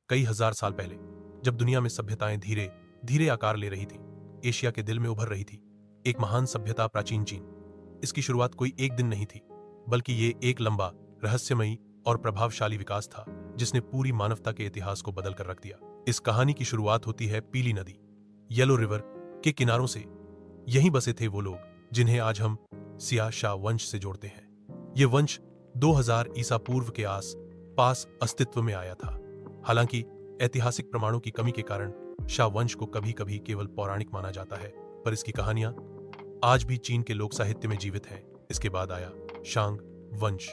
कई हजार साल पहले, जब दुनिया में सभ्यताएं धीरे धीरे आकार ले रही थी, एशिया के दिल में उभर रही थी एक महान सभ्यता, प्राचीन चीन। इसकी शुरुआत कोई एक दिन नहीं थी, बल्कि ये एक लंबा, रहस्यमयी और प्रभावशाली विकास था जिसने पूरी मानवता के इतिहास को बदल कर रख दिया। इस कहानी की शुरुआत होती है पीली नदी, येलो रिवर के किनारों से। यहीं बसे थे वो लोग जिन्हें आज हम सिया शाह वंश से जोड़ते हैं। ये वंश 2000 ईसा पूर्व के आस पास अस्तित्व में आया था। हालांकि ऐतिहासिक प्रमाणों की कमी के कारण शाह वंश को कभी कभी केवल पौराणिक माना जाता है, पर इसकी कहानियां आज भी चीन के लोक साहित्य में जीवित हैं। इसके बाद आया शांग वंश,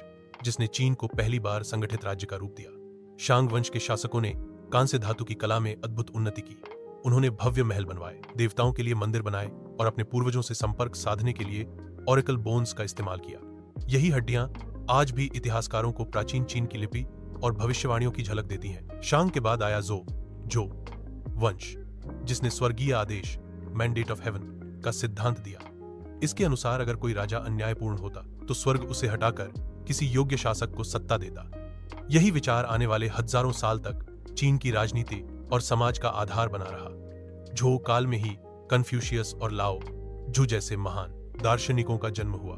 जिसने चीन को पहली बार संगठित राज्य का रूप दिया। शांग वंश के शासकों ने कांस्य धातु की कला में अद्भुत उन्नति की। उन्होंने भव्य महल बनवाए, देवताओं के लिए मंदिर बनाए और अपने पूर्वजों से संपर्क साधने के लिए ऑरेकल बोन्स का इस्तेमाल किया। यही हड्डियां आज भी इतिहासकारों को प्राचीन चीन की लिपि और भविष्यवाणियों की झलक देती हैं। शांग के बाद आया जो वंश, जिसने स्वर्गीय आदेश, मैंडेट ऑफ हेवन का सिद्धांत दिया। इसके अनुसार अगर कोई राजा अन्यायपूर्ण होता तो स्वर्ग उसे हटाकर किसी योग्य शासक को सत्ता देता। यही विचार आने वाले हजारों साल तक चीन की राजनीति और समाज का आधार बना रहा। झो काल में ही कन्फ्यूशियस और लाओ जू जैसे महान दार्शनिकों का जन्म हुआ।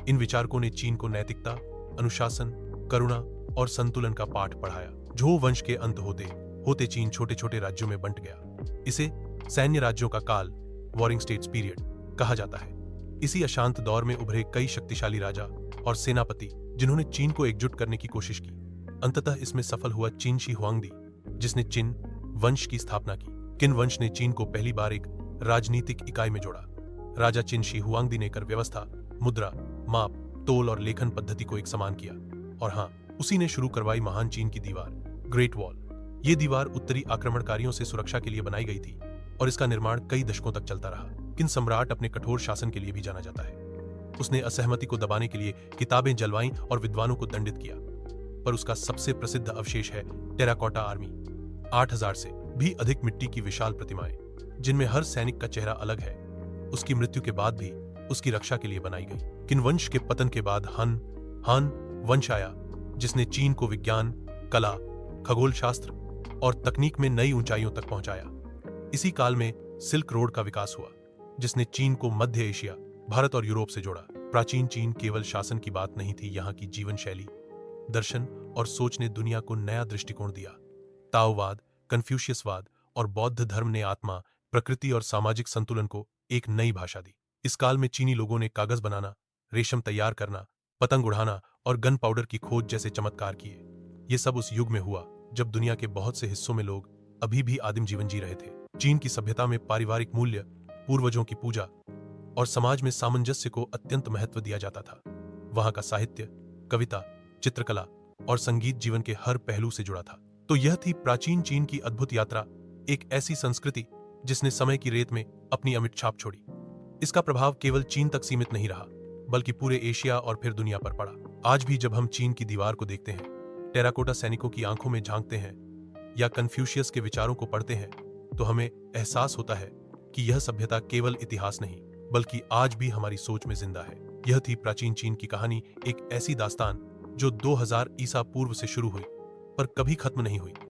इन विचारकों ने चीन को नैतिकता, अनुशासन, करुणा और संतुलन का पाठ पढ़ाया। झो वंश के अंत होते होते चीन छोटे छोटे राज्यों में बंट गया। इसे सैन्य राज्यों का काल, वॉरिंग स्टेट्स पीरियड, कहा जाता है। इसी अशांत दौर में उभरे कई शक्तिशाली राजा और सेनापति जिन्होंने चीन को एकजुट करने की कोशिश की। अंततः इसमें सफल हुआ चिन शी हुआंगदी, जिसने चिन वंश की स्थापना की। किन वंश ने चीन को पहली बार एक राजनीतिक इकाई में जोड़ा। राजा चिन शी हुआंगदी ने कर व्यवस्था, मुद्रा, माप, तोल और लेखन पद्धति को एक समान किया। और हाँ, उसी ने शुरू करवाई महान चीन की दीवार, ग्रेट वॉल। ये दीवार उत्तरी आक्रमणकारियों से सुरक्षा के लिए बनाई गई थी और इसका निर्माण कई दशकों तक चलता रहा। किन सम्राट अपने कठोर शासन के लिए भी जाना जाता है। उसने असहमति को दबाने के लिए किताबें जलवाईं और विद्वानों को दंडित किया। पर उसका सबसे प्रसिद्ध अवशेष है टेराकोटा आर्मी। 8000 से भी अधिक मिट्टी की विशाल प्रतिमाएं, जिनमें हर सैनिक का चेहरा अलग है, उसकी मृत्यु के बाद भी उसकी रक्षा के लिए बनाई गई। किन वंश के पतन के बाद हान वंश आया, जिसने चीन को विज्ञान, कला, खगोल शास्त्र और तकनीक में नई ऊंचाइयों तक पहुंचाया। इसी काल में सिल्क रोड का विकास हुआ, जिसने चीन को मध्य एशिया, भारत और यूरोप से जोड़ा। प्राचीन चीन केवल शासन की बात नहीं थी, यहाँ की जीवन शैली, दर्शन और सोच ने दुनिया को नया दृष्टिकोण दिया। ताओवाद, कन्फ्यूशियसवाद और बौद्ध धर्म ने आत्मा, प्रकृति और सामाजिक संतुलन को एक नई भाषा दी। इस काल में चीनी लोगों ने कागज बनाना, रेशम तैयार करना, पतंग उड़ाना और गन पाउडर की खोज जैसे चमत्कार किए। ये सब उस युग में हुआ जब दुनिया के बहुत से हिस्सों में लोग अभी भी आदिम जीवन जी रहे थे। चीन की सभ्यता में पारिवारिक मूल्य, पूर्वजों की पूजा और समाज में सामंजस्य को अत्यंत महत्व दिया जाता था। वहां का साहित्य, कविता, चित्रकला और संगीत जीवन के हर पहलू से जुड़ा था। तो यह थी प्राचीन चीन की अद्भुत यात्रा, एक ऐसी संस्कृति जिसने समय की रेत में अपनी अमिट छाप छोड़ी। इसका प्रभाव केवल चीन तक सीमित नहीं रहा, बल्कि पूरे एशिया और फिर दुनिया पर पड़ा। आज भी जब हम चीन की दीवार को देखते हैं, टेराकोटा सैनिकों की आंखों में झांकते हैं या कन्फ्यूशियस के विचारों को पढ़ते हैं, तो हमें एहसास होता है कि यह सभ्यता केवल इतिहास नहीं, बल्कि आज भी हमारी सोच में जिंदा है। यह थी प्राचीन चीन की कहानी, एक ऐसी दास्तान जो 2000 ईसा पूर्व से शुरू हुई पर कभी खत्म नहीं हुई।